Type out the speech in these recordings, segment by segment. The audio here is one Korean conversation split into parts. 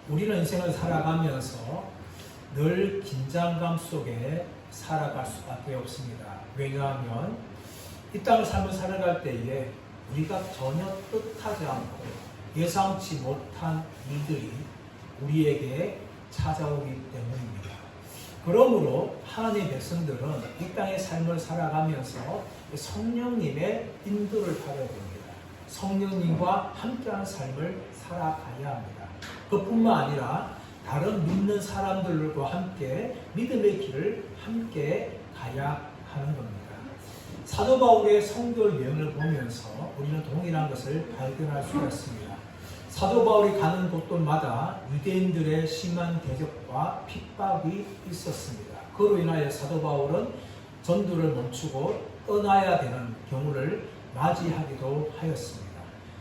우리는 인생을 살아가면서 늘 긴장감 속에 살아갈 수밖에 없습니다. 왜냐하면 이 땅을 삶을 살아갈 때에 우리가 전혀 뜻하지 않고 예상치 못한 일들이 우리에게 찾아오기 때문입니다. 그러므로 하나님의 백성들은 이 땅의 삶을 살아가면서 성령님의 인도를 받아야 됩니다. 성령님과 함께하는 삶을 살아가야 합니다. 그뿐만 아니라 다른 믿는 사람들과 함께 믿음의 길을 함께 가야 하는 겁니다. 사도 바울의 선교 여행을 보면서 우리는 동일한 것을 발견할 수가 있습니다. 사도 바울이 가는 곳들마다 유대인들의 심한 대적과 핍박이 있었습니다. 그로 인하여 사도 바울은 전도를 멈추고 떠나야 되는 경우를 맞이하기도 하였습니다.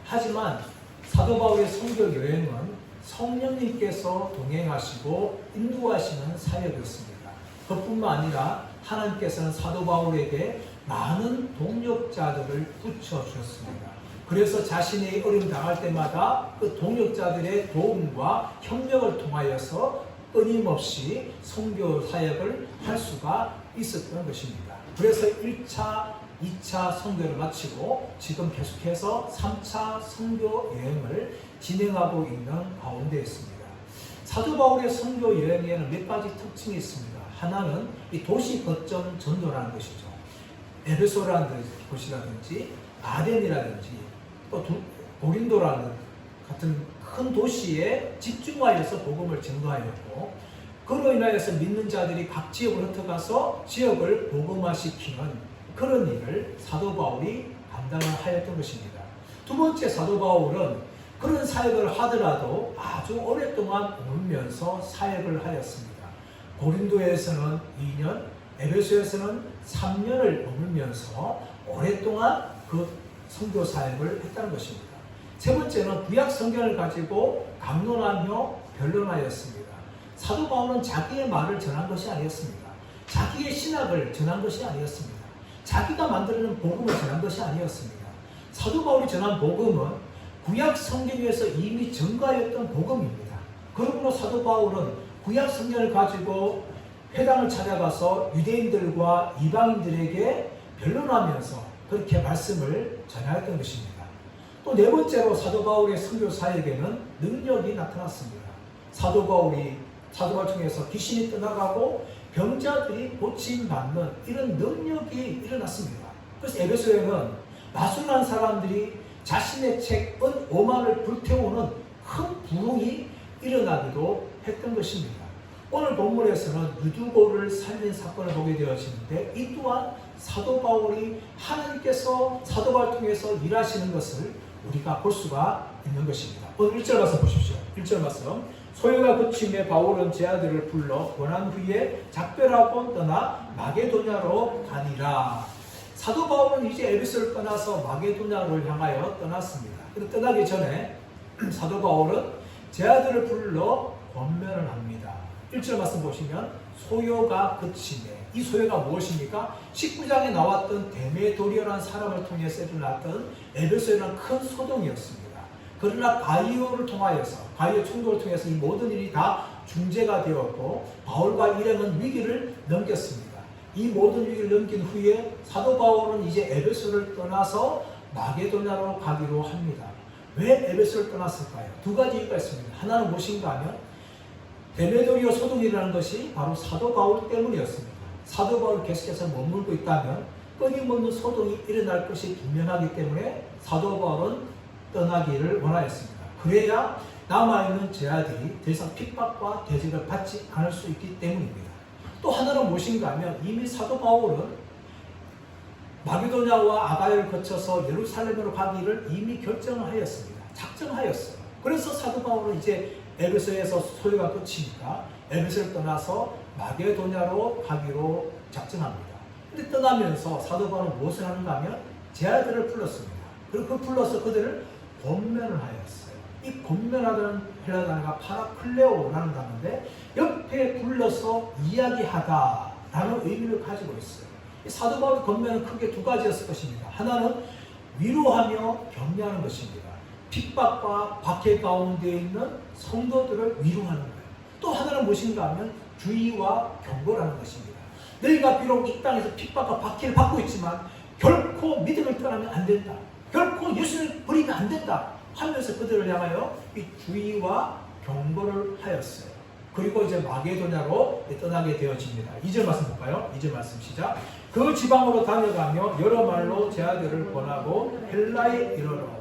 하지만 사도 바울의 선교 여행은 성령님께서 동행하시고 인도하시는 사역이었습니다. 그뿐만 아니라 하나님께서는 사도 바울에게 많은 동력자들을 붙여주셨습니다. 그래서 자신이 어려움 당할 때마다 그 동력자들의 도움과 협력을 통하여서 끊임없이 선교 사역을 할 수가 있었던 것입니다. 그래서 1차, 2차 선교를 마치고 지금 계속해서 3차 선교 여행을 진행하고 있는 가운데 있습니다. 사도 바울의 선교 여행에는 몇 가지 특징이 있습니다. 하나는 이 도시 거점 전도라는 것이죠. 에베소라는 곳이라든지 아덴이라든지 또 고린도라는 같은 큰 도시에 집중하여서 복음을 전도하였고, 그로 인하여서 믿는 자들이 각 지역으로 흩어가서 지역을 복음화시키는 그런 일을 사도 바울이 감당을 하였던 것입니다. 두 번째, 사도 바울은 그런 사역을 하더라도 아주 오랫동안 머물면서 사역을 하였습니다. 고린도에서는 2년, 에베소에서는 3년을 머물면서 오랫동안 그 선교 사역을 했다는 것입니다. 세 번째는 구약 성경을 가지고 강론하며 변론하였습니다. 사도 바울은 자기의 말을 전한 것이 아니었습니다. 자기의 신학을 전한 것이 아니었습니다. 자기가 만들어낸 복음을 전한 것이 아니었습니다. 사도 바울이 전한 복음은 구약 성경에서 이미 전가였던 복음입니다. 그러므로 사도 바울은 구약 성경을 가지고 회당을 찾아가서 유대인들과 이방인들에게 변론하면서 그렇게 말씀을 전하였던 것입니다. 또 네 번째로 사도 바울의 선교 사역에는 능력이 나타났습니다. 사도 바울 통해서 귀신이 떠나가고 병자들이 고침받는 이런 능력이 일어났습니다. 그래서 에베소에는 마술한 사람들이 자신의 책 은 5만을 불태우는 큰 부흥이 일어나기도 했던 것입니다. 오늘 본문에서는 유두고를 살린 사건을 보게 되어지는데, 이 또한 사도 바울이 하나님께서 사도 바울을 통해서 일하시는 것을 우리가 볼 수가 있는 것입니다. 오늘 1절 말씀 보십시오. 1절 말씀. 소요가 그침에 바울은 제 아들을 불러 고난 후에 작별하고 떠나 마게도냐로 가니라. 사도 바울은 이제 에베소를 떠나서 마게도냐를 향하여 떠났습니다. 그런데 떠나기 전에 사도 바울은 제 아들을 불러 권면을 합니다. 1절 말씀 보시면 소요가 그치네. 이 소요가 무엇입니까? 19장에 나왔던 데메도리오라는 사람을 통해서 일어났던 에베소에는 큰 소동이었습니다. 그러나 가이오를 통하여서, 가이오 총독을 통해서 이 모든 일이 다 중재가 되었고 바울과 일행은 위기를 넘겼습니다. 이 모든 위기를 넘긴 후에 사도 바울은 이제 에베소를 떠나서 마게도냐로 가기로 합니다. 왜 에베소를 떠났을까요? 두 가지 이유가 있습니다. 하나는 무엇인가 하면 데메도리오 소동이라는 것이 바로 사도 바울 때문이었습니다. 사도 바울이 계속해서 머물고 있다면 끊임없는 소동이 일어날 것이 분명하기 때문에 사도 바울은 떠나기를 원하였습니다. 그래야 남아있는 제 아들이 더 이상 핍박과 대적을 받지 않을 수 있기 때문입니다. 또 하나는 무엇인가 하면 이미 사도 바울은 마게도냐와 아가야를 거쳐서 예루살렘으로 가기를 이미 결정을 하였습니다. 작정하였어요. 그래서 사도 바울은 이제 에베소에서 소요가 끝이니까 에베소를 떠나서 마게도냐로 가기로 작정합니다. 근데 떠나면서 사도 바울은 무엇을 하는가 하면 제 아들을 불렀습니다. 그리고 그 불러서 그들을 권면을 하였어요. 이 권면하다는 헬라 단어가 파라클레오라는 단어인데 옆에 불러서 이야기하다라는 의미를 가지고 있어요. 이 사도 바울의 권면은 크게 두 가지였을 것입니다. 하나는 위로하며 격려하는 것입니다. 핍박과 박해 가운데 있는 성도들을 위로하는 거예요. 또 하나는 무엇인가 하면 주의와 경고라는 것입니다. 너희가 비록 이 땅에서 핍박과 박해를 받고 있지만 결코 믿음을 떠나면 안 된다. 결코 예수를 버리면 안 된다 하면서 그들을 향하여 이 주의와 경고를 하였어요. 그리고 이제 마게도냐로 떠나게 되어집니다. 2절 말씀 볼까요? 2절 말씀 시작. 그 지방으로 다녀가며 여러 말로 제 아들을 권하고 헬라에 이르러.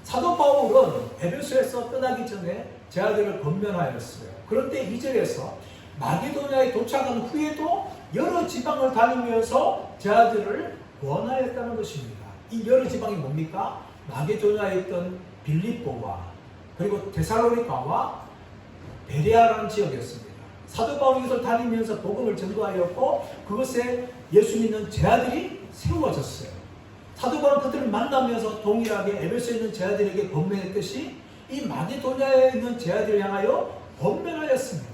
사도 바울은 에베소에서 떠나기 전에 제 아들을 권면하였어요. 그런데 2절에서 마게도냐에 도착한 후에도 여러 지방을 다니면서 제 아들을 권하였다는 것입니다. 이 여러 지방이 뭡니까? 마게도냐에 있던 빌립보와 그리고 데살로니가와 베레아라는 지역이었습니다. 사도 바울이 이것을 다니면서 복음을 전도하였고 그것에 예수 믿는 제 아들이 세워졌어요. 사도 바울은 그들을 만나면서 동일하게 에베소에 있는 제 아들에게 권면했듯이 이 마게도냐에 있는 제 아들을 향하여 권면하였습니다.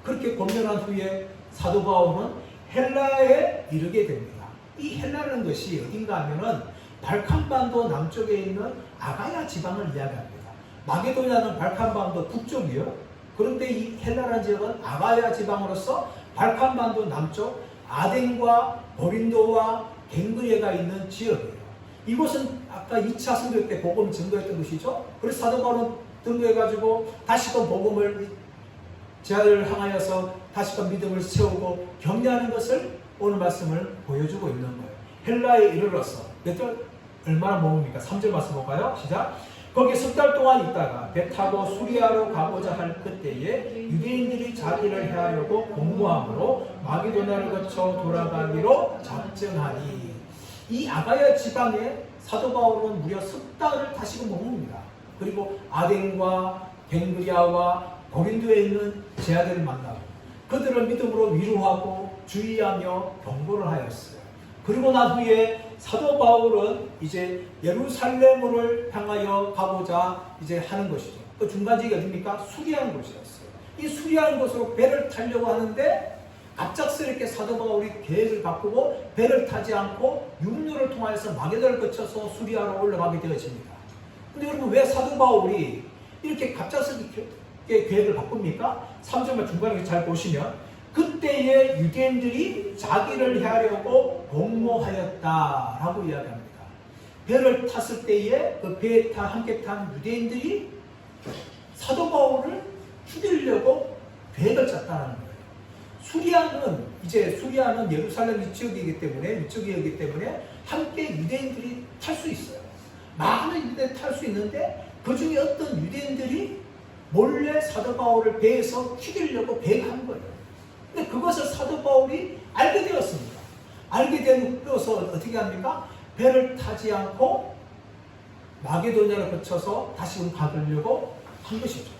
그렇게 권면한 후에 사도 바울은 헬라에 이르게 됩니다. 이 헬라라는 것이 어딘가 하면은 발칸반도 남쪽에 있는 아가야 지방을 이야기합니다. 마게도냐는 발칸반도 북쪽이요. 그런데 이 헬라라는 지역은 아가야 지방으로서 발칸반도 남쪽 아덴과 고린도와 갱그리아가 있는 지역이에요. 이곳은 아까 2차 선교 때 복음 증거했던 것이죠. 그래서 사도 바울은 등교해가지고 다시금 복음을 제 아들을 향하여서 다시금 믿음을 세우고 격려하는 것을 오늘 말씀을 보여주고 있는 거예요. 헬라에 이르러서 몇 달 얼마나 머뭅니까? 3절 말씀 볼까요? 시작. 거기 석 달 동안 있다가 배 타고 수리아로 가고자 할 그때에 유대인들이 자기를 해하려고 공모함으로 마게도냐를 거쳐 돌아가기로 작정하니. 이 아가야 지방에 사도 바울은 무려 석 달을 다시금 머뭅니다. 그리고 아덴과 갱그리아와 고린도에 있는 제 아들을 만나고 그들을 믿음으로 위로하고 주의하며 경고를 하였어요. 그리고 난 후에 사도 바울은 이제 예루살렘을 향하여 가고자 이제 하는 것이죠. 그 중간지가 어딥니까? 수리한 곳이었어요. 이 수리한 곳으로 배를 타려고 하는데 갑작스럽게 사도 바울이 계획을 바꾸고 배를 타지 않고 육로를 통하여서 마게도를 거쳐서 수리아로 올라가게 되어집니다. 근데 여러분 왜 사도 바울이 이렇게 갑작스럽게 계획을 바꿉니까? 3절 중간에 잘 보시면 그때에 유대인들이 자기를 해하려고 공모하였다라고 이야기합니다. 배를 탔을 때에 그 배에 함께 탄 유대인들이 사도 바울을 죽이려고 계획을 짰다는 거예요. 수리아는 예루살렘 지역이기 때문에 함께 유대인들이 탈 수 있어요. 많은 유대인들이 탈 수 있는데 그 중에 어떤 유대인들이 몰래 사도 바울을 배에서 죽이려고 계획한 거예요. 근데 그것을 사도 바울이 알게 되었습니다. 알게 되어서 어떻게 합니까? 배를 타지 않고 마게도냐를 거쳐서 다시금 가려고 한 것이죠.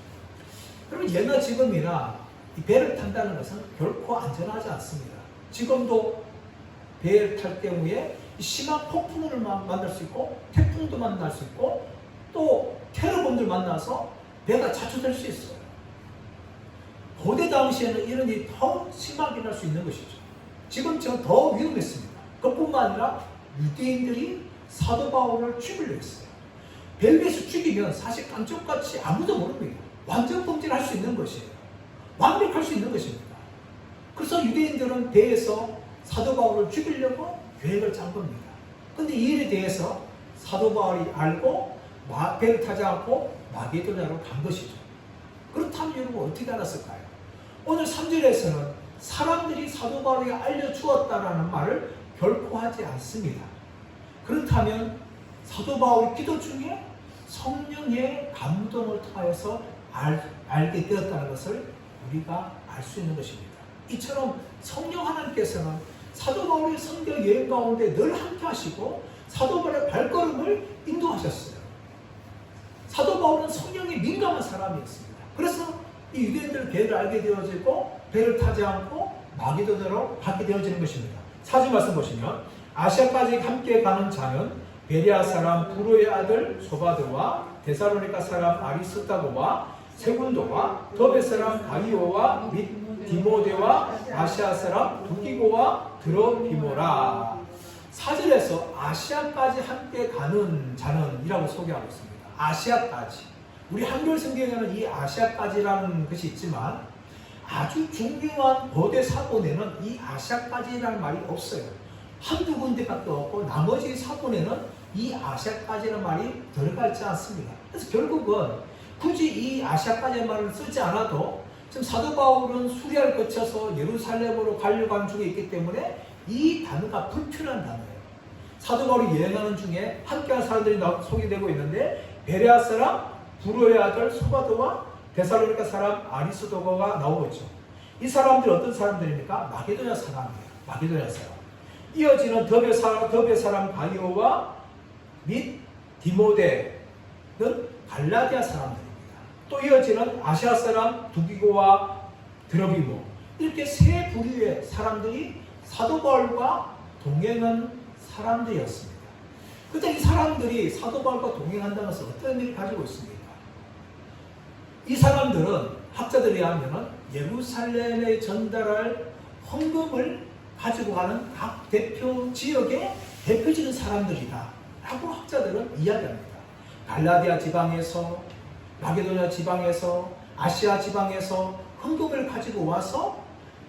그러면 예나 지금이나 이 배를 탄다는 것은 결코 안전하지 않습니다. 지금도 배를 탈 경우에 심한 폭풍을 만날 수 있고 태풍도 만날 수 있고 또 테러범들 만나서 배가 자초될 수 있어요. 고대 당시에는 이런 일이 더 심하게 날 수 있는 것이죠. 지금처럼 더 위험했습니다. 그뿐만 아니라 유대인들이 사도 바울을 죽이려 했어요. 배에서 죽이면 사실 깜짝같이 아무도 모릅니다. 완전 범죄를 할 수 있는 것이에요. 완벽할 수 있는 것입니다. 그래서 유대인들은 배에서 사도 바울을 죽이려고 계획을 짠 겁니다. 그런데 이 일에 대해서 사도 바울이 알고 배를 타지 않고 마게도냐로 간 것이죠. 그렇다면 여러분 어떻게 알았을까요? 오늘 3절에서는 사람들이 사도 바울에게 알려주었다라는 말을 결코 하지 않습니다. 그렇다면 사도 바울이 기도 중에 성령의 감동을 통하여서 알게 되었다는 것을 우리가 알 수 있는 것입니다. 이처럼 성령 하나님께서는 사도 바울의 선교 여행 가운데 늘 함께 하시고 사도 바울의 발걸음을 인도하셨어요. 사도 바울은 성령에 민감한 사람이었습니다. 그래서 이 유대인들 계획을 알게 되어지고 배를 타지 않고 마게도냐로 가게 되어지는 것입니다. 4절 말씀 보시면 아시아까지 함께 가는 자는 베레아 사람 브로의 아들 소바드와 데살로니가 사람 아리스타고와 세군도와 더베 사람 가이오와 및 디모데와 아시아 사람 두기고와 드로피모라. 4절에서 아시아까지 함께 가는 자는 이라고 소개하고 있습니다. 아시아까지. 우리 한글 성경에는 이 아시아까지라는 것이 있지만 아주 중요한 거대 사본에는 이 아시아까지라는 말이 없어요. 한두 군데밖에 없고 나머지 사본에는 이 아시아까지라는 말이 들어가 있지 않습니다. 그래서 결국은 굳이 이 아시아까지라는 말을 쓰지 않아도 지금 사도 바울은 수리아를 거쳐서 예루살렘으로 가려고 하는 중에 있기 때문에 이 단어가 불필요한 단어예요. 사도 바울이 여행하는 중에 함께한 사람들이 소개되고 있는데 베레아 사람 브로의 아들 소바도와 데살로니가 사람 아리스도거가 나오고 있죠. 이 사람들이 어떤 사람들입니까? 마게도냐 사람이에요. 마게도냐 사람. 이어지는 더베 사람 가이오와 및 디모데는 갈라디아 사람들입니다. 또 이어지는 아시아 사람 두기고와 드러비모, 이렇게 세 부류의 사람들이 사도 바울과 동행한 사람들이었습니다. 그런데 이 사람들이 사도 바울과 동행한다는 것은 어떤 의미를 가지고 있습니까? 이 사람들은 학자들에 의하면 예루살렘에 전달할 헌금을 가지고 가는 각 대표 지역의 대표적인 사람들이다 라고 학자들은 이야기합니다. 갈라디아 지방에서, 마게도냐 지방에서, 아시아 지방에서 헌금을 가지고 와서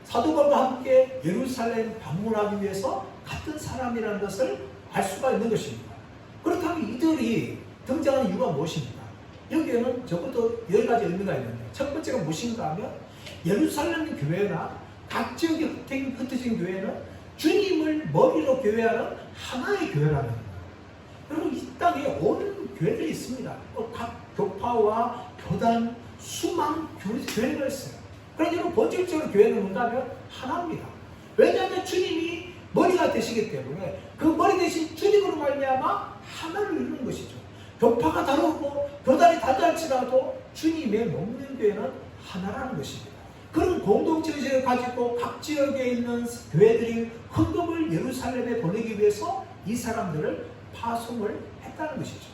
사도 바울과 함께 예루살렘 방문하기 위해서 같은 사람이라는 것을 알 수가 있는 것입니다. 그렇다면 이들이 등장하는 이유가 무엇입니까? 여기에는 적어도 여러 가지 의미가 있는데, 첫 번째가 무엇인가 하면 예루살렘 교회나 각 지역의 흩어진 교회는 주님을 머리로 교회하는 하나의 교회라는 겁니다. 여러분, 이 땅에 온 교회들이 있습니다. 각 교파와 교단, 수많은 교회가 있어요. 그러니까 여러분, 본질적으로 교회는 뭔가 하면 하나입니다. 왜냐하면 주님이 머리가 되시기 때문에 그 머리 대신 주님으로 말미암아 하나를 이루는 것이죠. 교파가 다르고 교단이 다르할지라도 주님의 몸된 교회는 하나라는 것입니다. 그런 공동체를 가지고 각 지역에 있는 교회들이 헌금을 예루살렘에 보내기 위해서 이 사람들을 파송을 했다는 것이죠.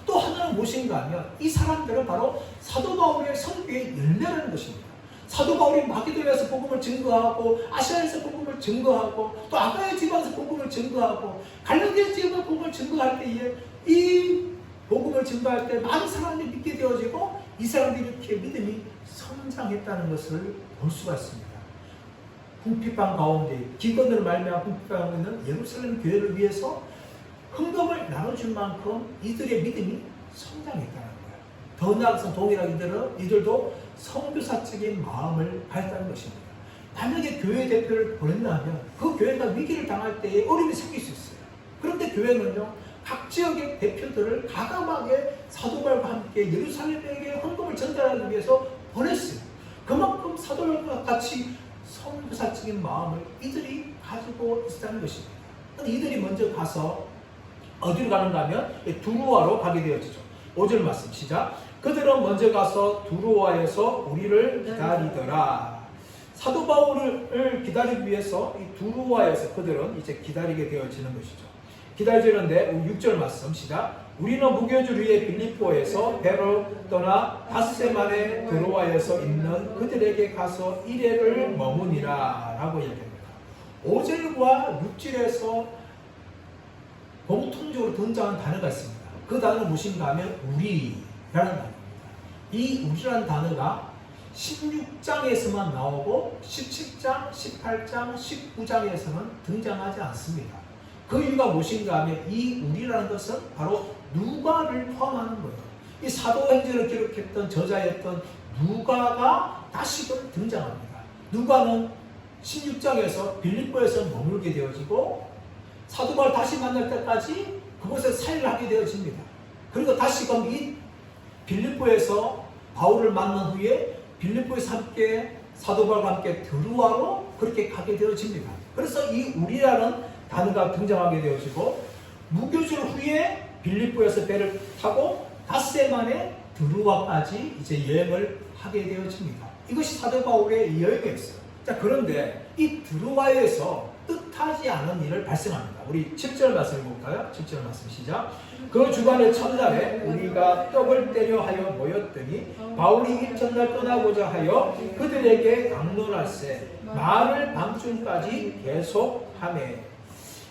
또 하나는 무엇인가 하면 이 사람들은 바로 사도 바울의 선교의 열매라는 것입니다. 사도 바울이 마게도냐에서 복음을 증거하고 아시아에서 복음을 증거하고 또 아가야 지방에서 복음을 증거하고 갈라디아 지역에서 복음을 증거할 때에 이 복음을 증거할 때 많은 사람들이 믿게 되어지고 이 사람들이 이렇게 믿음이 성장했다는 것을 볼 수가 있습니다. 궁핍한 가운데 기근으로 말미암아 궁핍한 있는 예루살렘 교회를 위해서 헌금을 나눠줄 만큼 이들의 믿음이 성장했다는 거예요. 더 나아가서 동일하게 이들도 선교사적인 마음을 가졌다는 것입니다. 만약에 교회 대표를 보낸다면 그 교회가 위기를 당할 때에 어려움이 생길 수 있어요. 그런데 교회는요, 각 지역의 대표들을 가감하게 사도 바울과 함께 예루살렘에게 헌금을 전달하기 위해서 보냈어요. 그만큼 사도 바울과 같이 선교사적인 마음을 이들이 가지고 있다는 것입니다. 이들이 먼저 가서 어디로 가는가 하면 두루아로 가게 되어지죠. 5절 말씀 시작. 그들은 먼저 가서 두루아에서 우리를 기다리더라. 사도 바울을 기다리기 위해서 이 두루아에서 그들은 이제 기다리게 되어지는 것이죠. 기다려지는데 6절 말씀 시작. 우리는 무교주 위에 빌립보에서 배로 떠나 닷새 만에 드로아에서 있는 그들에게 가서 이래를 머무니라 라고 얘기합니다. 5절과 6절에서 공통적으로 등장한 단어가 있습니다. 그 단어는 무엇인가 하면 우리라는 단어입니다. 이 우리라는 단어가 16장에서만 나오고 17장, 18장, 19장에서는 등장하지 않습니다. 그 이유가 무엇인가 하면 이 우리라는 것은 바로 누가를 포함하는 거예요. 이 사도행전을 기록했던 저자였던 누가가 다시금 등장합니다. 누가는 16장에서 빌립보에서 머물게 되어지고 사도 바울 다시 만날 때까지 그곳에서 사역을 하게 되어집니다. 그리고 다시금 이 빌립보에서 바울을 만난 후에 빌립보에서 함께 사도 바울과 함께 드루아로 그렇게 가게 되어집니다. 그래서 이 우리라는 단어가 등장하게 되어지고 무교절 후에 빌립보에서 배를 타고 닷새 만에 드루아까지 이제 여행을 하게 되어집니다. 이것이 사도 바울의 여행이었어요. 자, 그런데 이 드루아에서 뜻하지 않은 일을 발생합니다. 우리 7절 말씀을 볼까요? 7절 말씀 시작. 그 주간의 첫날에 우리가 떡을 때려 하여 모였더니 바울이 일전날 떠나고자 하여 그들에게 강론할세 말을 밤중까지 계속하매.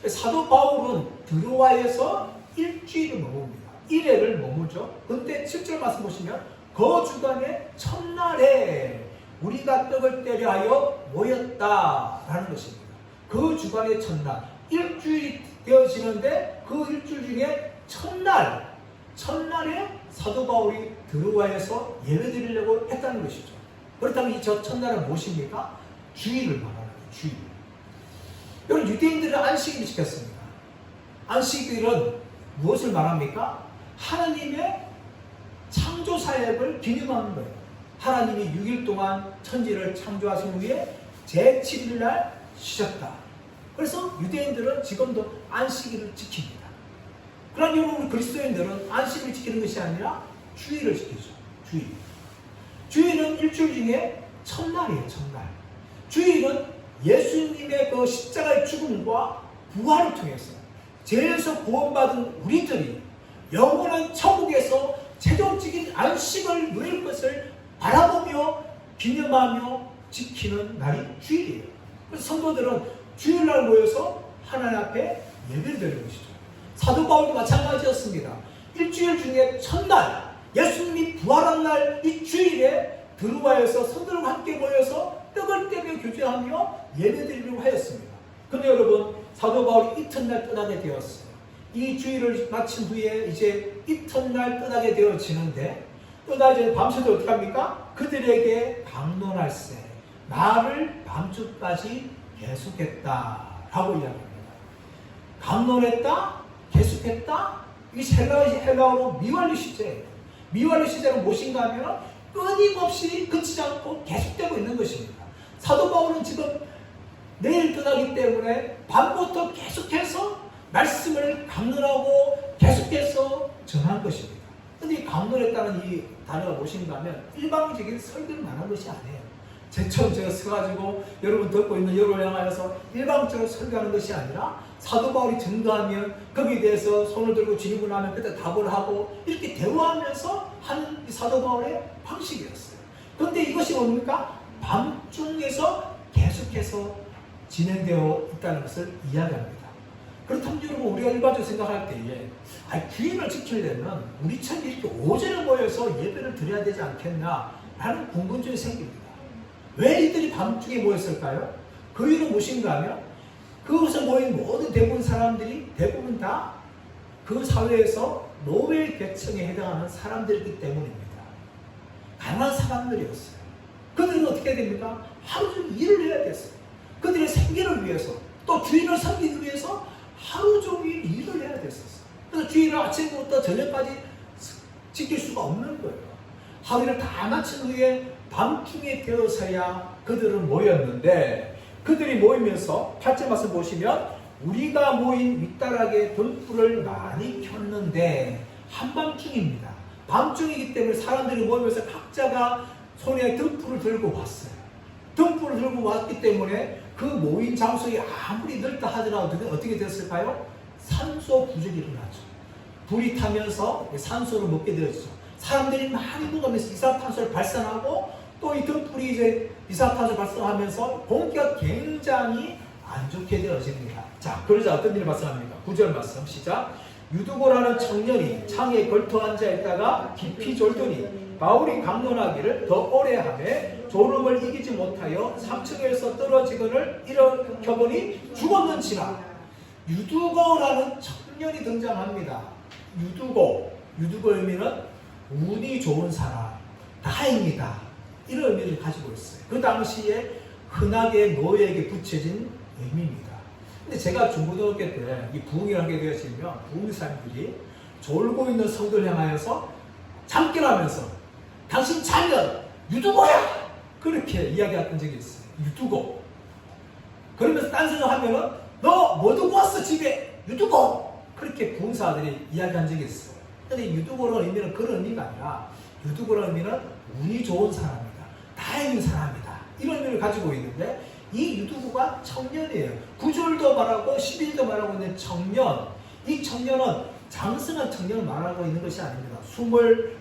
사도 바울은 드로아에서 일주일을 머뭅니다. 이래를 머무죠. 근데 7절 말씀 보시면 그 주간의 첫날에 우리가 떡을 떼려 하여 모였다라는 것입니다. 그 주간의 첫날, 일주일이 되어지는데 그 일주일 중에 첫날에 사도 바울이 드로아에서 예배드리려고 했다는 것이죠. 그렇다면 이 저 첫날은 무엇입니까? 주일을 말하는 거예요. 주일. 여러분, 유대인들은 안식일을 지켰습니다. 안식일은 무엇을 말합니까? 하나님의 창조 사역을 기념하는 거예요. 하나님이 6일 동안 천지를 창조하신 후에 제7일 날 쉬셨다. 그래서 유대인들은 지금도 안식일을 지킵니다. 그러나 여러분, 그리스도인들은 안식일을 지키는 것이 아니라 주일을 지키죠. 주일. 주일은 일주일 중에 첫날이에요. 첫날. 주일은 예수님의 그 십자가의 죽음과 부활을 통해서 죄에서 구원받은 우리들이 영원한 천국에서 최종적인 안식을 누릴 것을 바라보며 기념하며 지키는 날이 주일이에요. 그래서 성도들은 주일날 모여서 하나님 앞에 예배를 드리는 것이죠. 사도 바울도 마찬가지였습니다. 일주일 중에 첫날, 예수님이 부활한 날 이 주일에 드로아에서 성도들과 함께 모여서 떡을 떼며 교제하며 예배드리려고 하였습니다. 그런데 여러분, 사도 바울이 이튿날 떠나게 되었어요. 이 주일을 마친 후에 이제 이튿날 떠나게 되어지는데, 떠나지 밤새도 어떻게 합니까? 그들에게 강론할세 나를 밤주까지 계속했다라고 이야기합니다. 강론했다, 계속했다. 이게 헬라어로 미완료 시제예요. 미완료 시제는 무엇인가 하면 끊임없이 그치지 않고 계속되고 있는 것입니다. 사도 바울은 지금 내일 떠나기 때문에 밤부터 계속해서 말씀을 강론하고 계속해서 전한 것입니다. 그런데 이 강론했다는 이 단어가 무엇인가 하면 일방적인 설교를 말한 것이 아니에요. 제처럼 제가 서가지고 여러분 듣고 있는 여러분을 향하여서 일방적으로 설교하는 것이 아니라 사도 바울이 증거하면 거기에 대해서 손을 들고 질문하면 그때 답을 하고 이렇게 대화하면서 하는 사도 바울의 방식이었어요. 그런데 이것이 뭡니까? 밤중에서 계속해서 진행되어 있다는 것을 이야기합니다. 그렇다면 여러분, 우리가 일반적으로 생각할 때에 주일을 지키려면 우리처럼 이렇게 오전에 모여서 예배를 드려야 되지 않겠나 라는 궁금증이 생깁니다. 왜 이들이 밤중에 모였을까요? 그 이유는 무엇인가 하면 그곳에 모인 모든 대부분 사람들이 대부분 다 그 사회에서 노벨 계층에 해당하는 사람들이기 때문입니다. 가난한 사람들이었어요. 그들은 어떻게 됩니까? 하루 종일 일을 해야 됐어요. 그들의 생계를 위해서, 또 주인을 섬기기 위해서 하루 종일 일을 해야 됐었어요. 그래서 주인을 아침부터 저녁까지 지킬 수가 없는 거예요. 하루를 다 마친 후에 밤중에 되어서야 그들은 모였는데, 그들이 모이면서 8절 말씀 보시면 우리가 모인 윗다락에 등불을 많이 켰는데 한밤중입니다. 밤중이기 때문에 사람들이 모이면서 각자가 손에 등불을 들고 왔어요. 등불을 들고 왔기 때문에 그 모인 장소에 아무리 넓다 하더라도 어떻게 됐을까요? 산소 부족이 일어나죠. 불이 타면서 산소를 먹게 되었죠. 사람들이 많이 먹으면서 이산화탄소를 발산하고 또 이 등불이 이제 이산화탄소를 발산하면서 공기가 굉장히 안 좋게 되어집니다. 자, 그러자 어떤 일이 발생합니까? 9절 말씀 시작. 유두고라는 청년이 창에 걸터 앉아 있다가 깊이 졸더니 바울이 강론하기를 더 오래 하매 졸음을 이기지 못하여 3층에서 떨어지거늘 일어켜보니 죽었는지라. 유두고라는 청년이 등장합니다. 유두고 의미는 운이 좋은 사람, 다행이다, 이런 의미를 가지고 있어요. 그 당시에 흔하게 노예에게 붙여진 의미입니다. 근데 제가 중고등학교 때 이 부흥이라는 게 되어지면 부흥사님들이 졸고 있는 성도를 향하여서 잠결하면서 당신 자면 유두고야! 그렇게 이야기했던 적이 있어요. 유두고. 그러면서 딴 생각하면은 너 뭐 두고 왔어 집에? 유두고! 그렇게 부흥사들이 이야기한 적이 있어요. 근데 유두고라는 의미는 그런 의미가 아니라 유두고라는 의미는 운이 좋은 사람이다, 다행인 사람이다, 이런 의미를 가지고 있는데 이 유두고가 청년이에요. 9절도 말하고 11절도 말하고 있는 청년. 이 청년은 장성한 청년을 말하고 있는 것이 아닙니다. 20,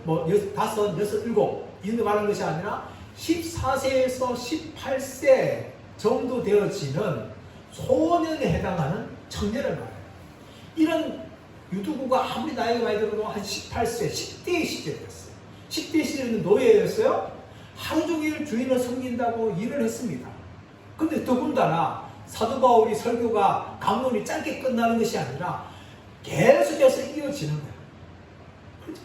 5, 6, 7 이런 말하는 것이 아니라 14세에서 18세 정도 되어지는 소년에 해당하는 청년을 말해요. 이런 유두고가 아무리 나이가 많이 들어도 한 18세, 10대의 시절이었어요. 10대 시절에는 노예였어요. 하루 종일 주인을 섬긴다고 일을 했습니다. 근데 더군다나 사도 바울이 설교가 강론이 짧게 끝나는 것이 아니라 계속해서 이어지는 거예요.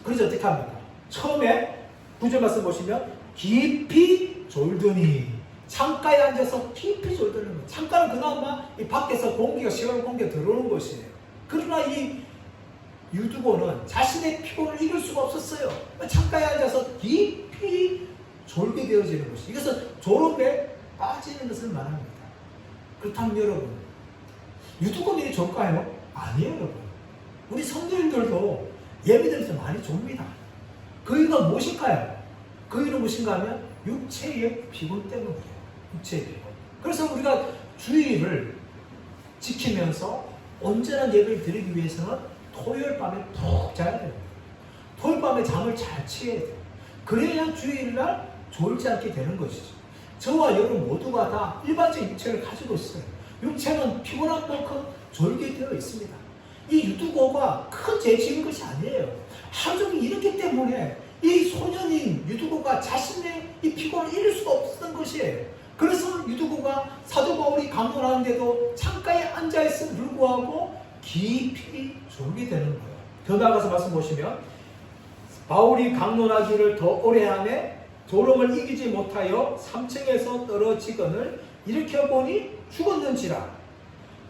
그래서 어떻게 합니까? 처음에 9절 말씀 보시면 깊이 졸더니 창가에 앉아서 깊이 졸더는 거예요. 창가는 그나마 이 밖에서 공기가 시원한 공기가 들어오는 것이에요. 그러나 이 유두고는 자신의 피곤을 이길 수가 없었어요. 창가에 앉아서 깊이 졸게 되어지는 것이, 이것은 졸음에 빠지는 것을 말합니다. 그렇다면 여러분, 유두고들이 졸까요? 아니에요, 여러분. 우리 성도님들도 예배드려서 많이 좁니다. 그 이유가 무엇일까요? 그 이유는 무엇인가 하면 육체의 피곤 때문이에요. 육체의 피곤. 그래서 우리가 주의를 지키면서 온전한 예배를 드리기 위해서는 토요일 밤에 푹 자야 돼요. 토요일 밤에 잠을 잘 취해야 돼요. 그래야 주일날 졸지 않게 되는 것이죠. 저와 여러분 모두가 다 일반적인 육체를 가지고 있어요. 육체는 피곤한 만큼 졸게 되어 있습니다. 이 유두고가 큰 죄 지은 것이 아니에요. 하루 종일 이렇기 때문에 이 소년인 유두고가 자신의 이 피곤을 이길 수가 없었던 것이에요. 그래서 유두고가 사도 바울이 강론하는데도 창가에 앉아있음을 불구하고 깊이 졸게 되는 거예요. 더 나아가서 말씀 보시면 바울이 강론하기를 더 오래 하매 졸음을 이기지 못하여 3층에서 떨어지거늘 일으켜보니 죽었는지라.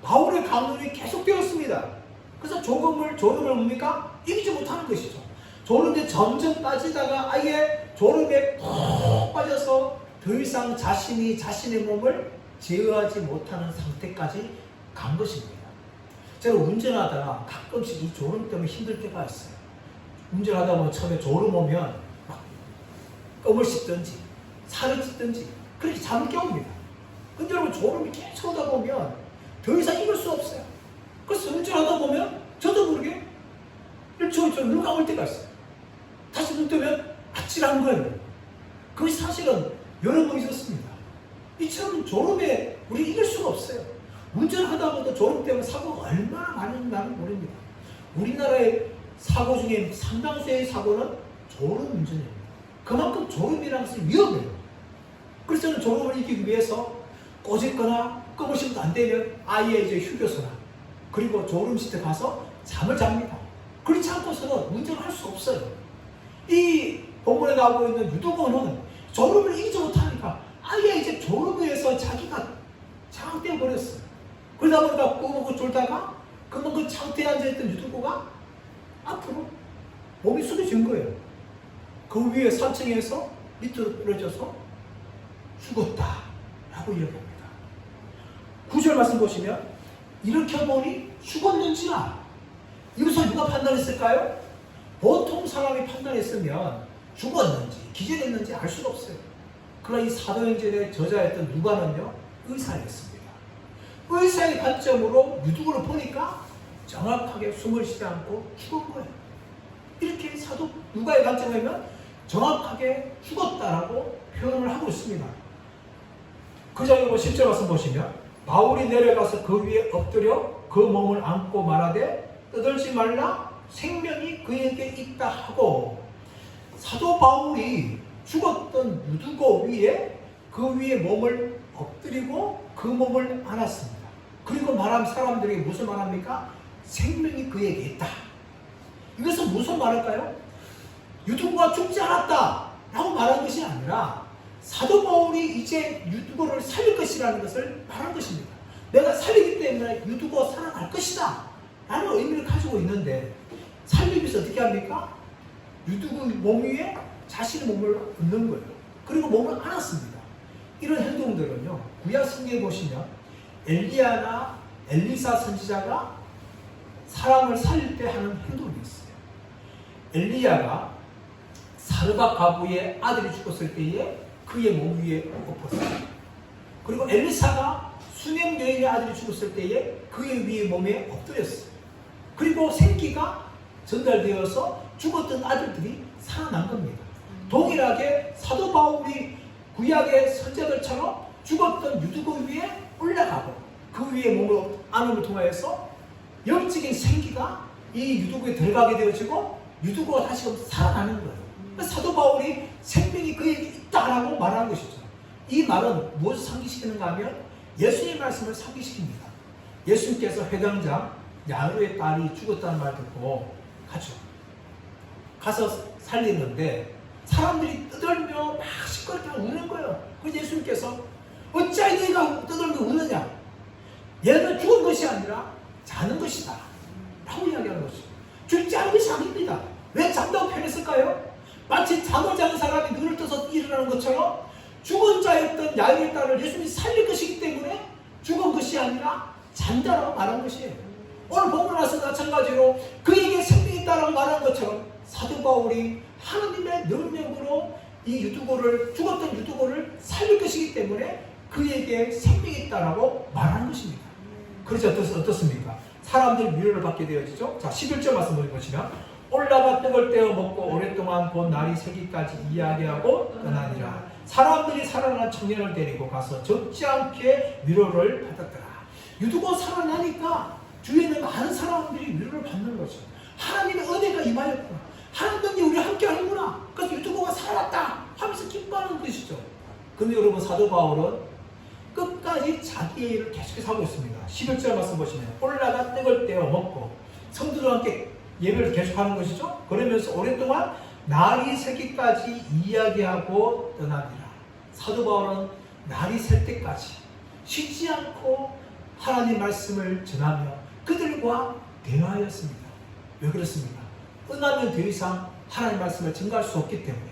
바울의 강론이 계속되었습니다. 그래서 졸음을 뭡니까? 이기지 못하는 것이죠. 졸음에 점점 빠지다가 아예 졸음에 푹 빠져서 더 이상 자신의 몸을 제어하지 못하는 상태까지 간 것입니다. 제가 운전하다가 가끔씩 이 졸음 때문에 힘들 때가 있어요. 운전하다 보면 처음에 졸음 오면 막 껌을 씹든지 살을 찢든지 그렇게 잠을 깨웁니다. 근데 여러분 졸음이 계속 오다 보면 더 이상 이길 수 없어요. 그래서 운전하다 보면 저도 모르게 1초 1초 눈 감을 때가 있어요. 다시 눈 뜨면 아찔한 거예요. 그것이 사실은 여러 번 있었습니다. 이처럼 졸음에 우리 이길 수가 없어요. 운전하다 보도 졸음 때문에 사고가 얼마나 많은지는 모릅니다. 우리나라의 사고 중에 상당수의 사고는 졸음 운전입니다. 그만큼 졸음이라는 것은 위험해요. 그래서 저는 졸음을 이기기 위해서 꼬집거나 껌을 씹어도 안 되면 아예 이제 휴게소나 그리고 졸음 시트 가서 잠을 잡니다. 그렇지 않고서는 운전을 할 수 없어요. 이 본문에 나오고 있는 유두고는 졸음을 이기지 못하니까 아예 이제 졸음에서 자기가 장악되어 버렸어요. 그러다 보니까 꼬먹고 졸다가 그만 그 창태에 앉아있던 유두고가 앞으로 몸이 숙여진 거예요. 그 위에 3층에서 밑으로 떨어져서 죽었다라고 이야기합니다. 9절 말씀 보시면 일으켜보니 죽었는지라. 이것을 누가 판단했을까요? 보통 사람이 판단했으면 죽었는지 기절했는지 알 수가 없어요. 그러나 이 사도행전의 저자였던 누가는요 의사였습니다. 의사의 관점으로 유두고를 보니까 정확하게 숨을 쉬지 않고 죽은 거예요. 이렇게 사도 누가의 관점이면 정확하게 죽었다라고 표현을 하고 있습니다. 그 장면 10절 말씀 보시면 바울이 내려가서 그 위에 엎드려 그 몸을 안고 말하되 떠들지 말라 생명이 그에게 있다 하고, 사도 바울이 죽었던 유두고 위에 그 위에 몸을 엎드리고 그 몸을 안았습니다. 그리고 말한 사람들에게 무슨 말합니까? 생명이 그에게 있다. 이것은 무슨 말일까요? 유두고가 죽지 않았다 라고 말한 것이 아니라 사도 바울이 이제 유두고를 살릴 것이라는 것을 말한 것입니다. 내가 살리기 때문에 유두고가 살아날 것이다 라는 의미를 가지고 있는데, 살리기 위해서 어떻게 합니까? 유두고 몸 위에 자신의 몸을 얹는 거예요. 그리고 몸을 안았습니다. 이런 행동들은요 구약 성경에 보시면 엘리야나 엘리사 선지자가 사람을 살릴 때 하는 행동이 있어요. 엘리야가 사르밧 과부의 아들이 죽었을 때에 그의 몸 위에 엎었어요. 그리고 엘리사가 수넴 여인의 아들이 죽었을 때에 그의 위에 몸에 엎드렸어요. 그리고 생기가 전달되어서 죽었던 아들들이 살아난 겁니다. 동일하게 사도 바울이 구약의 선자들처럼 죽었던 유두고 위에 올라가고 그 위에 몸을 안음을 통하여서 영적인 생기가 이 유두구에 들어가게 되어지고 유두구가 다시 살아나는 거예요. 사도 바울이 생명이 그에게 있다라고 말하는 것이죠. 이 말은 무엇을 상기시키는가 하면 예수님의 말씀을 상기시킵니다. 예수님께서 회당장 야이로의 딸이 죽었다는 말 듣고 가죠. 가서 살리는데 사람들이 떠들며 막 시끄럽게 우는 거예요. 그래서 예수님께서 어찌하여 너희가 떠들며 우느냐? 얘는 죽은 것이 아니라 자는 것이다 라고 이야기하는 것이죠. 죽지 않은 것이 아닙니다. 왜 잔다고 표현했을까요? 마치 잠을 자는 사람이 눈을 떠서 일어나는 것처럼 죽은 자였던 야이로의 딸을 예수님이 살릴 것이기 때문에 죽은 것이 아니라 잔다라고 말한 것이에요. 오늘 보고 나서 마찬가지로 그에게 생명이 있다라고 말한 것처럼 사도 바울이 하나님의 능력으로 이 유두고를, 죽었던 유두고를 살릴 것이기 때문에 그에게 생명이 있다라고 말한 것입니다. 그래서 어떻습니까? 사람들이 위로를 받게 되어지죠. 자, 11절 말씀을 보시면 올라가 떡을 떼어 먹고 오랫동안 본 날이 새기까지 이야기하고 떠나니라. 사람들이 살아난 청년을 데리고 가서 적지 않게 위로를 받았더라. 유두고 살아나니까 주위에 있는 많은 사람들이 위로를 받는 거죠. 하나님의 은혜가 임하였구나. 하나님이 우리 함께 하는구나. 그래서 유두고가 살았다 하면서 기뻐하는 것이죠. 근데 여러분, 사도 바울은 끝까지 자기의 일을 계속해서 하고 있습니다. 11절 말씀 보시면 올라가 떡을 떼어 먹고 성도들과 함께 예배를 계속하는 것이죠. 그러면서 오랫동안 날이 새기까지 이야기하고 떠납니다. 사도 바울은 날이 셀 때까지 쉬지 않고 하나님 말씀을 전하며 그들과 대화하였습니다. 왜 그렇습니까? 끝나면 더 이상 하나님 말씀을 증거할 수 없기 때문에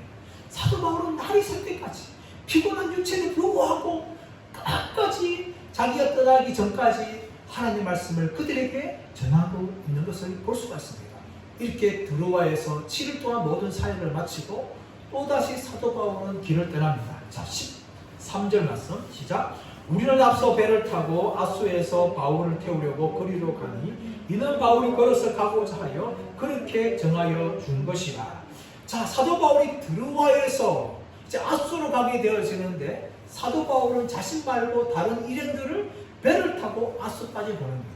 사도 바울은 날이 셀 때까지 피곤한 육체를 불구하고 끝까지 자기가 떠나기 전까지 하나님 말씀을 그들에게 전하고 있는 것을 볼 수가 있습니다. 이렇게 드로아에서 7일 동안 모든 사역을 마치고 또다시 사도 바울은 길을 떠납니다. 자, 13절 말씀 시작. 우리는 앞서 배를 타고 아소에서 바울을 태우려고 거리로 가니 이는 바울이 걸어서 가고자 하여 그렇게 정하여 준 것이라. 자, 사도 바울이 드로아에서 이제 아소로 가게 되어지는데 사도 바울은 자신 말고 다른 일행들을 배를 타고 아소까지 보냅니다.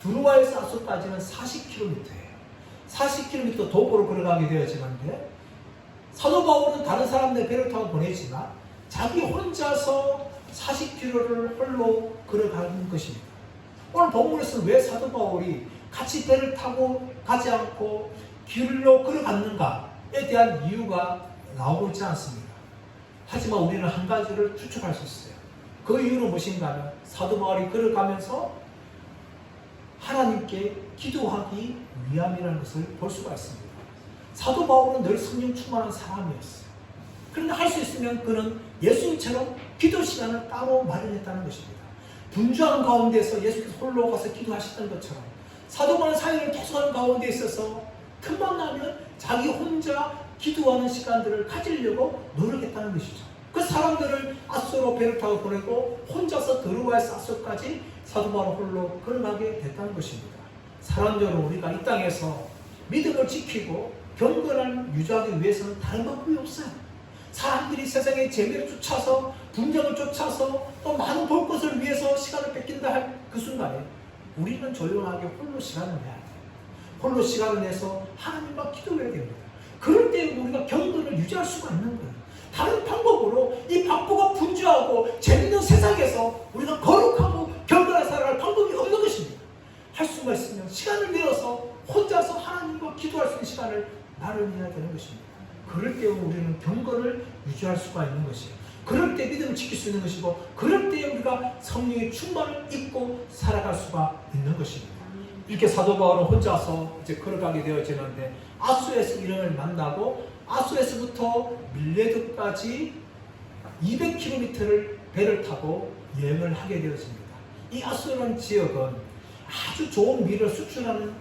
드로아에서 아소까지는 40km예요. 40km 도보로 걸어가게 되어지는데 사도 바울은 다른 사람들 배를 타고 보내지만 자기 혼자서 40km를 홀로 걸어가는 것입니다. 오늘 본문에서는 왜 사도 바울이 같이 배를 타고 가지 않고 길로 걸어갔는가에 대한 이유가 나오고 있지 않습니다. 하지만 우리는 한 가지를 추측할 수 있어요. 그 이유는 무엇인가 하면 사도 바울이 걸어가면서 하나님께 기도하기 위함이라는 것을 볼 수가 있습니다. 사도 바울은 늘 성령 충만한 사람이었어요. 그런데 할 수 있으면 그는 예수님처럼 기도 시간을 따로 마련했다는 것입니다. 분주한 가운데서 예수께서 홀로 가서 기도하셨던 것처럼 사도 바울은 사역을 계속하는 가운데 있어서 틈만 나면 자기 혼자 기도하는 시간들을 가지려고 노력했다는 것이죠. 그 사람들을 아소로 배를 타고 보내고 혼자서 드로아에서 아소까지 사도 바울 홀로 걸어가게 됐다는 것입니다. 사람들은 우리가 이 땅에서 믿음을 지키고 경건을 유지하기 위해서는 다른 방법이 없어요. 사람들이 세상의 재미를 쫓아서 분쟁을 쫓아서 또 많은 볼 것을 위해서 시간을 뺏긴다 할 그 순간에 우리는 조용하게 홀로 시간을 내야 돼요. 홀로 시간을 내서 하나님과 기도해야 됩니다. 그럴 때 우리가 경건을 유지할 수가 있는 거예요. 다른 방법으로 이 바쁘고 분주하고 재밌는 세상에서 우리가 거룩하고 경건하게 살아갈 방법이 없는 것입니다. 할 수가 있으면 시간을 내어서 혼자서 하나님과 기도할 수 있는 시간을 마련해야 되는 것입니다. 그럴 때 우리는 경건을 유지할 수가 있는 것이에요. 그럴 때 믿음을 지킬 수 있는 것이고 그럴 때 우리가 성령의 충만을 입고 살아갈 수가 있는 것입니다. 이렇게 사도 바울은 혼자서 이제 걸어가게 되어지는데 아소에서 일행을 만나고 아소에서부터 밀레도까지 200km를 배를 타고 여행을 하게 되었습니다. 이 아소라는 지역은 아주 좋은 밀을 수출하는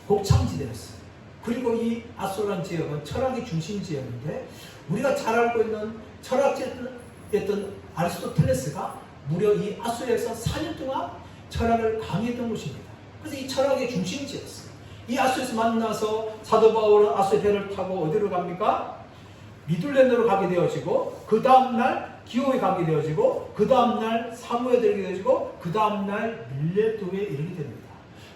곡창지대였어요. 그리고 이 아소라는 지역은 철학의 중심 지역인데 우리가 잘 알고 있는 철학자였던 아리스토텔레스가 무려 이 아소에서 4년 동안 철학을 강의했던 곳입니다. 그래서 이 철학의 중심지였어요. 이 아소에서 만나서 사도 바울은 아소의 배를 타고 어디로 갑니까? 미둘렌으로 가게 되어지고 그 다음날 기호에 가게 되어지고 그 다음날 사무에 들게 되어지고 그 다음날 밀레도에 이르게 됩니다.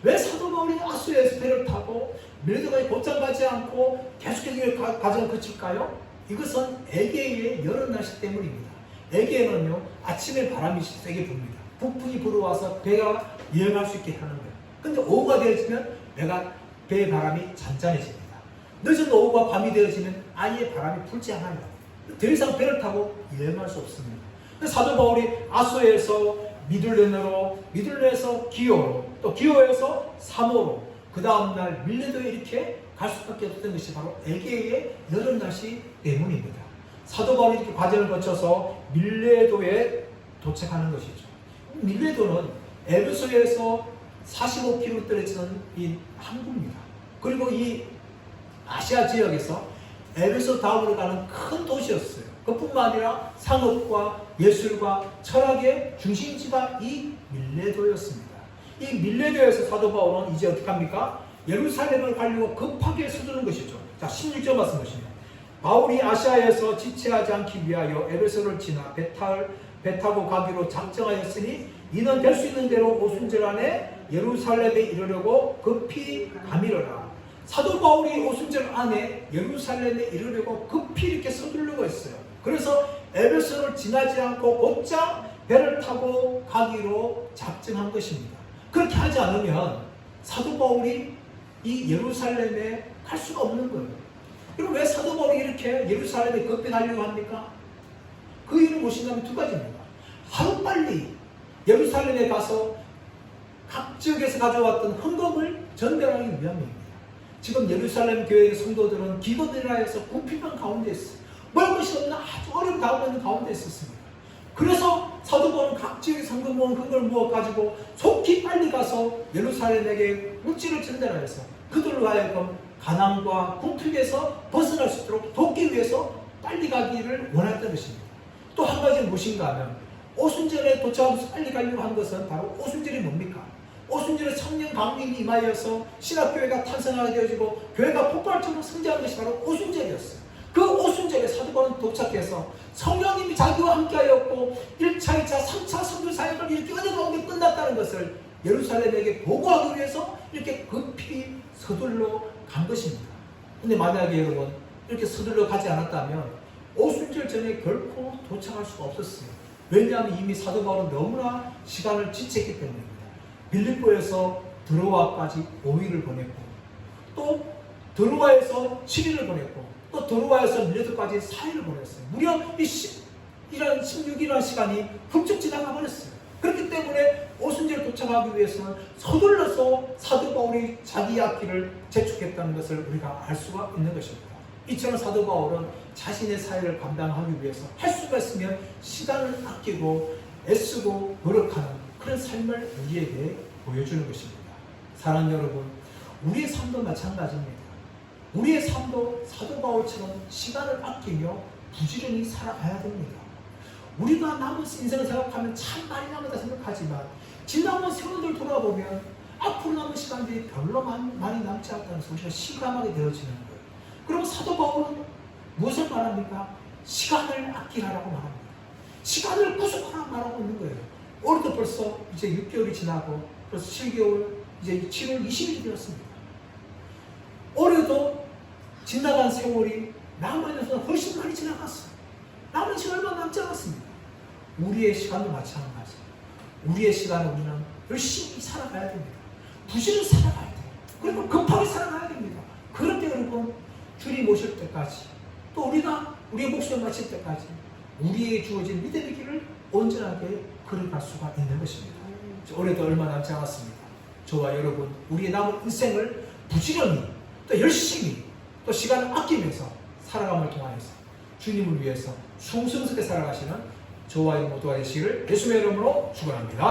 왜 사도 바울이 아소에서 배를 타고 밀레도가 곧장 가지 않고 계속해서 가정을 거칠까요? 이것은 에게의 여름 날씨 때문입니다. 에게에는요, 아침에 바람이 세게 붑니다. 북풍이 불어와서 배가 여행할 수 있게 하는 거예요. 근데 오후가 되어지면 배의 바람이 잔잔해집니다. 늦은 오후가 밤이 되어지면 아예 바람이 불지 않아요. 더 이상 배를 타고 여행할 수 없습니다. 사도 바울이 아소에서 미둘레로, 미둘레에서 기오로, 또 기오에서 사모로, 그 다음날 밀레도에 이렇게 갈 수밖에 없던 것이 바로 에게의 여름 날씨 때문입니다. 사도 바울이 이렇게 과정을 거쳐서 밀레도에 도착하는 것이죠. 밀레도는 에베소에서 45km 떨어지는 이 항구입니다. 그리고 이 아시아 지역에서 에베소 다음으로 가는 큰 도시였어요. 그뿐만 아니라 상업과 예술과 철학의 중심지가 이 밀레도였습니다. 이 밀레도에서 사도 바울은 이제 어떻게 합니까? 예루살렘을 가려고 급하게 서두르는 것이죠. 자, 16절 말씀 보시면 바울이 아시아에서 지체하지 않기 위하여 에베소를 지나 배 타고 가기로 작정하였으니 이는 될 수 있는 대로 오순절 안에 예루살렘에 이르려고 급히 가미르라. 사도 바울이 오순절 안에 예루살렘에 이르려고 급히 이렇게 서두르려고 했어요. 그래서 에베소를 지나지 않고 곧장 배를 타고 가기로 작정한 것입니다. 그렇게 하지 않으면 사도 바울이 이 예루살렘에 갈 수가 없는 거예요. 그럼 왜 사도 바울이 이렇게 예루살렘에 급히 가려고 합니까? 그 이유는 무엇이냐면 두 가지입니다. 하루빨리 예루살렘에 가서 각 지역에서 가져왔던 헌금을 전달하기 위함입니다. 지금 예루살렘 교회의 성도들은 기도드리라 해서 궁핍한 가운데 있어요. 먹을 것이 없는 아주 어려운 가운데 있었습니다. 그래서 사도 바울은 각 지역의 성금 모은 그걸 모아가지고 속히 빨리 가서 예루살렘에게 물질을 전달하여서 그들로 하여금 가난과 궁핍에서 벗어날 수 있도록 돕기 위해서 빨리 가기를 원했던 것입니다. 또 한 가지는 무엇인가 하면 오순절에 도착하면서 빨리 가려고 한 것은 바로 오순절이 뭡니까? 오순절에 청년 강림이 임하여서 신학교회가 탄생하게 되어지고 교회가 폭발적으로 성장한 것이 바로 오순절이었어요. 그 오순절에 사도 바울은 도착해서 성령님이 자기와 함께하였고 1차, 2차, 3차 선교 사역을 이렇게 은혜 가운데 끝났다는 것을 예루살렘에게 보고하기 위해서 이렇게 급히 서둘러 간 것입니다. 근데 만약에 여러분 이렇게 서둘러 가지 않았다면 오순절 전에 결코 도착할 수가 없었어요. 왜냐하면 이미 사도 바울은 너무나 시간을 지체했기 때문입니다. 빌립보에서 드로아까지 5일을 보냈고 또 드로아에서 7일을 보냈고 또 드로아에서 밀레도까지 4일을 보냈어요. 무려 이런 16일이라는 시간이 훌쩍 지나가 버렸어요. 그렇기 때문에 오순절에 도착하기 위해서는 서둘러서 사도 바울이 자기 앞길을 재촉했다는 것을 우리가 알 수가 있는 것입니다. 이처럼 사도 바울은 자신의 사역을 감당하기 위해서 할 수가 있으면 시간을 아끼고 애쓰고 노력하는 그런 삶을 우리에게 보여주는 것입니다. 사랑하는 여러분, 우리의 삶도 마찬가지입니다. 우리의 삶도 사도 바울처럼 시간을 아끼며 부지런히 살아가야 됩니다. 우리가 남은 인생을 생각하면 참 많이 남았다 생각하지만 지나온 세월들 돌아보면 앞으로 남은 시간들이 별로 많이 남지 않다는 것을 우리가 실감하게 되어지는 거예요. 그럼 사도 바울은 무엇을 말합니까? 시간을 아끼라고 말합니다. 시간을 구속하라고 말하고 있는 거예요. 올해도 벌써 이제 6개월이 지나고 벌써 7개월, 이제 7월 20일이 되었습니다. 올해도 지나간 세월이 남한에서는 훨씬 많이 지나갔어요. 남은 시간 얼마 남지 않았습니다. 우리의 시간도 마찬가지. 우리의 시간은 우리는 열심히 살아가야 됩니다. 부지런히 살아가야 돼요. 그리고 급하게 살아가야 됩니다. 그럴 때 여러분 주님 오실 때까지 또 우리가 우리의 목숨을 마칠 때까지 우리에게 주어진 믿음의 길을 온전하게 걸어갈 수가 있는 것입니다. 올해도 얼마 남지 않았습니다. 저와 여러분 우리의 남은 인생을 부지런히 또 열심히 또 시간을 아끼면서 살아감을 통하여서 주님을 위해서 충성스럽게 살아가시는 저와 여러분 모두가 되시기를 예수의 이름으로 축원합니다.